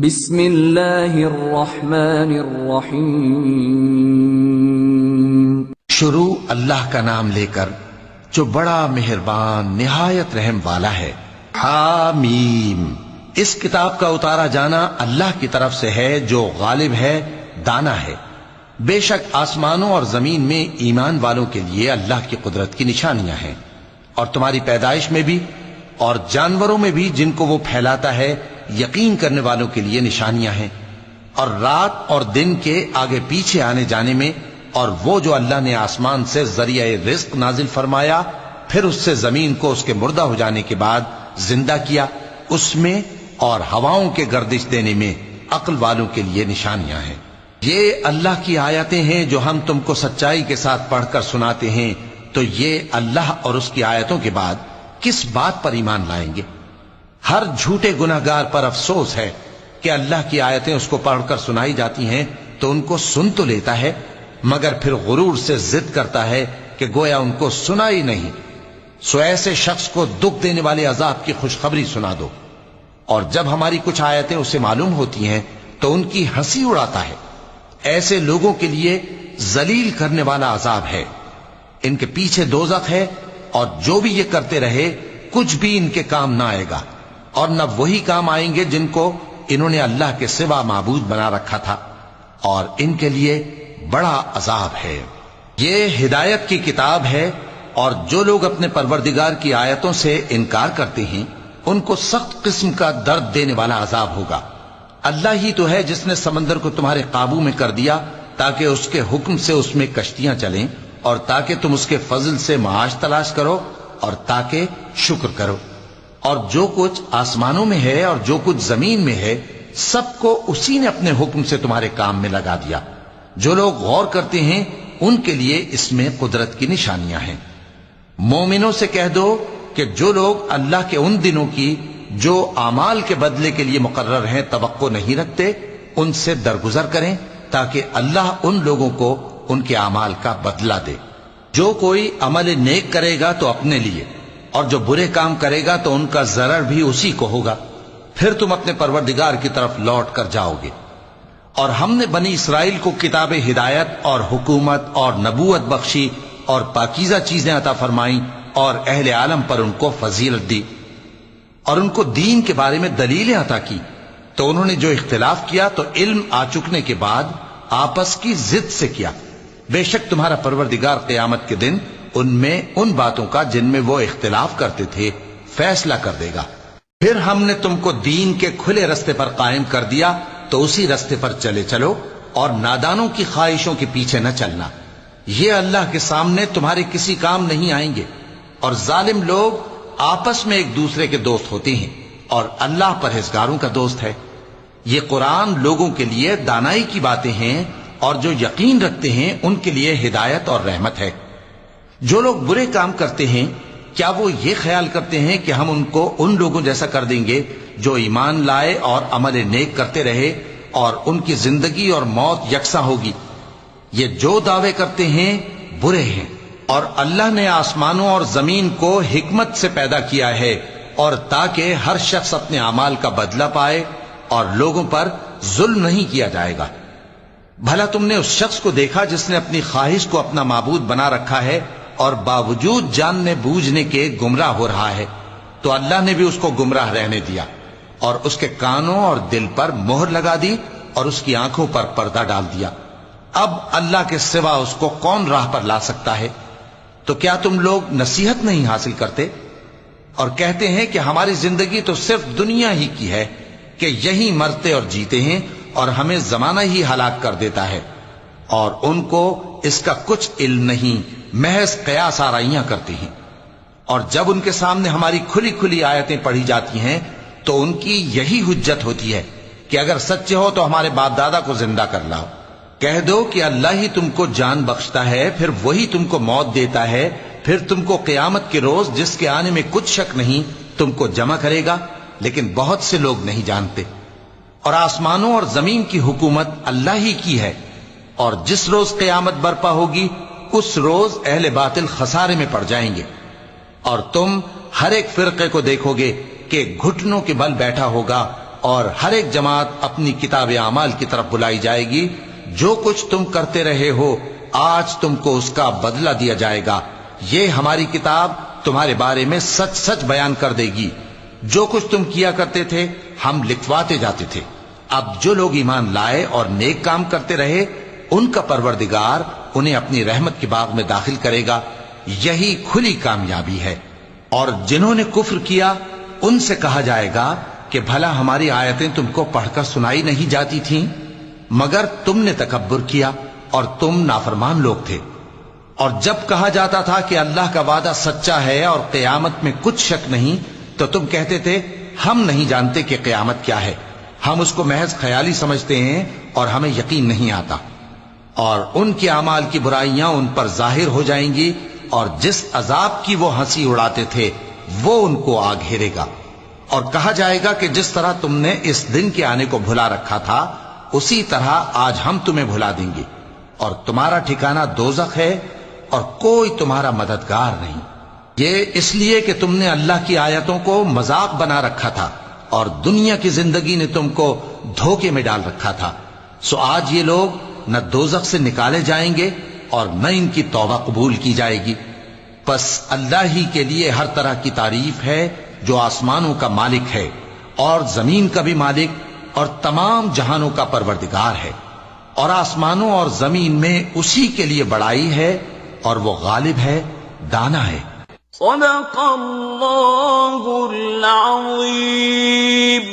بسم اللہ الرحمن الرحیم۔ شروع اللہ کا نام لے کر جو بڑا مہربان نہایت رحم والا ہے۔ حامیم، اس کتاب کا اتارا جانا اللہ کی طرف سے ہے جو غالب ہے، دانا ہے۔ بے شک آسمانوں اور زمین میں ایمان والوں کے لیے اللہ کی قدرت کی نشانیاں ہیں، اور تمہاری پیدائش میں بھی اور جانوروں میں بھی جن کو وہ پھیلاتا ہے یقین کرنے والوں کے لیے نشانیاں ہیں، اور رات اور دن کے آگے پیچھے آنے جانے میں، اور وہ جو اللہ نے آسمان سے ذریعہ رزق نازل فرمایا پھر اس سے زمین کو اس کے مردہ ہو جانے کے بعد زندہ کیا، اس میں اور ہواؤں کے گردش دینے میں عقل والوں کے لیے نشانیاں ہیں۔ یہ اللہ کی آیتیں ہیں جو ہم تم کو سچائی کے ساتھ پڑھ کر سناتے ہیں، تو یہ اللہ اور اس کی آیتوں کے بعد کس بات پر ایمان لائیں گے؟ ہر جھوٹے گناہگار پر افسوس ہے کہ اللہ کی آیتیں اس کو پڑھ کر سنائی جاتی ہیں تو ان کو سن تو لیتا ہے، مگر پھر غرور سے ضد کرتا ہے کہ گویا ان کو سنا ہی نہیں۔ سو ایسے شخص کو دکھ دینے والے عذاب کی خوشخبری سنا دو، اور جب ہماری کچھ آیتیں اسے معلوم ہوتی ہیں تو ان کی ہنسی اڑاتا ہے۔ ایسے لوگوں کے لیے ذلیل کرنے والا عذاب ہے، ان کے پیچھے دوزخ ہے، اور جو بھی یہ کرتے رہے کچھ بھی ان کے کام نہ آئے گا، اور نہ وہی کام آئیں گے جن کو انہوں نے اللہ کے سوا معبود بنا رکھا تھا، اور ان کے لیے بڑا عذاب ہے۔ یہ ہدایت کی کتاب ہے، اور جو لوگ اپنے پروردگار کی آیتوں سے انکار کرتے ہیں ان کو سخت قسم کا درد دینے والا عذاب ہوگا۔ اللہ ہی تو ہے جس نے سمندر کو تمہارے قابو میں کر دیا تاکہ اس کے حکم سے اس میں کشتیاں چلیں، اور تاکہ تم اس کے فضل سے معاش تلاش کرو، اور تاکہ شکر کرو۔ اور جو کچھ آسمانوں میں ہے اور جو کچھ زمین میں ہے سب کو اسی نے اپنے حکم سے تمہارے کام میں لگا دیا۔ جو لوگ غور کرتے ہیں ان کے لیے اس میں قدرت کی نشانیاں ہیں۔ مومنوں سے کہہ دو کہ جو لوگ اللہ کے ان دنوں کی جو اعمال کے بدلے کے لیے مقرر ہیں توقع نہیں رکھتے، ان سے درگزر کریں تاکہ اللہ ان لوگوں کو ان کے اعمال کا بدلہ دے۔ جو کوئی عمل نیک کرے گا تو اپنے لیے، اور جو برے کام کرے گا تو ان کا ضرر بھی اسی کو ہوگا، پھر تم اپنے پروردگار کی طرف لوٹ کر جاؤ گے۔ اور ہم نے بنی اسرائیل کو کتاب ہدایت اور حکومت اور نبوت بخشی اور پاکیزہ چیزیں عطا فرمائیں، اور اہل عالم پر ان کو فضیلت دی، اور ان کو دین کے بارے میں دلیلیں عطا کی، تو انہوں نے جو اختلاف کیا تو علم آ چکنے کے بعد آپس کی ضد سے کیا۔ بے شک تمہارا پروردگار قیامت کے دن ان میں ان باتوں کا جن میں وہ اختلاف کرتے تھے فیصلہ کر دے گا۔ پھر ہم نے تم کو دین کے کھلے رستے پر قائم کر دیا تو اسی رستے پر چلے چلو، اور نادانوں کی خواہشوں کے پیچھے نہ چلنا، یہ اللہ کے سامنے تمہارے کسی کام نہیں آئیں گے۔ اور ظالم لوگ آپس میں ایک دوسرے کے دوست ہوتے ہیں، اور اللہ پرہیزگاروں کا دوست ہے۔ یہ قرآن لوگوں کے لیے دانائی کی باتیں ہیں، اور جو یقین رکھتے ہیں ان کے لیے ہدایت اور رحمت ہے۔ جو لوگ برے کام کرتے ہیں کیا وہ یہ خیال کرتے ہیں کہ ہم ان کو ان لوگوں جیسا کر دیں گے جو ایمان لائے اور عمل نیک کرتے رہے، اور ان کی زندگی اور موت یکساں ہوگی؟ یہ جو دعوے کرتے ہیں برے ہیں۔ اور اللہ نے آسمانوں اور زمین کو حکمت سے پیدا کیا ہے، اور تاکہ ہر شخص اپنے اعمال کا بدلہ پائے، اور لوگوں پر ظلم نہیں کیا جائے گا۔ بھلا تم نے اس شخص کو دیکھا جس نے اپنی خواہش کو اپنا معبود بنا رکھا ہے اور باوجود جاننے بوجھنے کے گمراہ ہو رہا ہے؟ تو اللہ نے بھی اس کو گمراہ رہنے دیا، اور اس کے کانوں اور دل پر مہر لگا دی، اور اس کی آنکھوں پر پردہ ڈال دیا۔ اب اللہ کے سوا اس کو کون راہ پر لا سکتا ہے؟ تو کیا تم لوگ نصیحت نہیں حاصل کرتے؟ اور کہتے ہیں کہ ہماری زندگی تو صرف دنیا ہی کی ہے، کہ یہی مرتے اور جیتے ہیں، اور ہمیں زمانہ ہی ہلاک کر دیتا ہے۔ اور ان کو اس کا کچھ علم نہیں، محض قیاس آرائیاں کرتے ہیں۔ اور جب ان کے سامنے ہماری کھلی کھلی آیتیں پڑھی جاتی ہیں تو ان کی یہی حجت ہوتی ہے کہ اگر سچے ہو تو ہمارے باپ دادا کو زندہ کر لاؤ۔ کہہ دو کہ اللہ ہی تم کو جان بخشتا ہے، پھر وہی تم کو موت دیتا ہے، پھر تم کو قیامت کے روز جس کے آنے میں کچھ شک نہیں تم کو جمع کرے گا، لیکن بہت سے لوگ نہیں جانتے۔ اور آسمانوں اور زمین کی حکومت اللہ ہی کی ہے، اور جس روز قیامت برپا ہوگی اس روز اہل باطل خسارے میں پڑ جائیں گے۔ اور تم ہر ایک فرقے کو دیکھو گے کہ گھٹنوں کے بل بیٹھا ہوگا اور ہر ایک جماعت اپنی کتاب اعمال کی طرف بلائی جائے گی. جو کچھ تم کرتے رہے ہو آج تم کو اس کا بدلہ دیا جائے گا. یہ ہماری کتاب تمہارے بارے میں سچ سچ بیان کر دے گی. جو کچھ تم کیا کرتے تھے ہم لکھواتے جاتے تھے. اب جو لوگ ایمان لائے اور نیک کام کرتے رہے ان کا پروردگار انہیں اپنی رحمت کے باغ میں داخل کرے گا. یہی کھلی کامیابی ہے. اور جنہوں نے کفر کیا ان سے کہا جائے گا کہ بھلا ہماری آیتیں تم کو پڑھ کر سنائی نہیں جاتی تھیں؟ مگر تم نے تکبر کیا اور تم نافرمان لوگ تھے. اور جب کہا جاتا تھا کہ اللہ کا وعدہ سچا ہے اور قیامت میں کچھ شک نہیں تو تم کہتے تھے ہم نہیں جانتے کہ قیامت کیا ہے، ہم اس کو محض خیالی سمجھتے ہیں اور ہمیں یقین نہیں آتا. اور ان کے اعمال کی برائیاں ان پر ظاہر ہو جائیں گی اور جس عذاب کی وہ ہنسی اڑاتے تھے وہ ان کو آ گھیرے گا. اور کہا جائے گا کہ جس طرح تم نے اس دن کے آنے کو بھلا رکھا تھا اسی طرح آج ہم تمہیں بھلا دیں گے. اور تمہارا ٹھکانہ دوزخ ہے اور کوئی تمہارا مددگار نہیں. یہ اس لیے کہ تم نے اللہ کی آیتوں کو مذاق بنا رکھا تھا اور دنیا کی زندگی نے تم کو دھوکے میں ڈال رکھا تھا. سو آج یہ لوگ نہ دوزخ سے نکالے جائیں گے اور نہ ان کی توبہ قبول کی جائے گی. پس اللہ ہی کے لیے ہر طرح کی تعریف ہے جو آسمانوں کا مالک ہے اور زمین کا بھی مالک اور تمام جہانوں کا پروردگار ہے. اور آسمانوں اور زمین میں اسی کے لیے بڑائی ہے اور وہ غالب ہے، دانا ہے. صدق اللہ العظیم.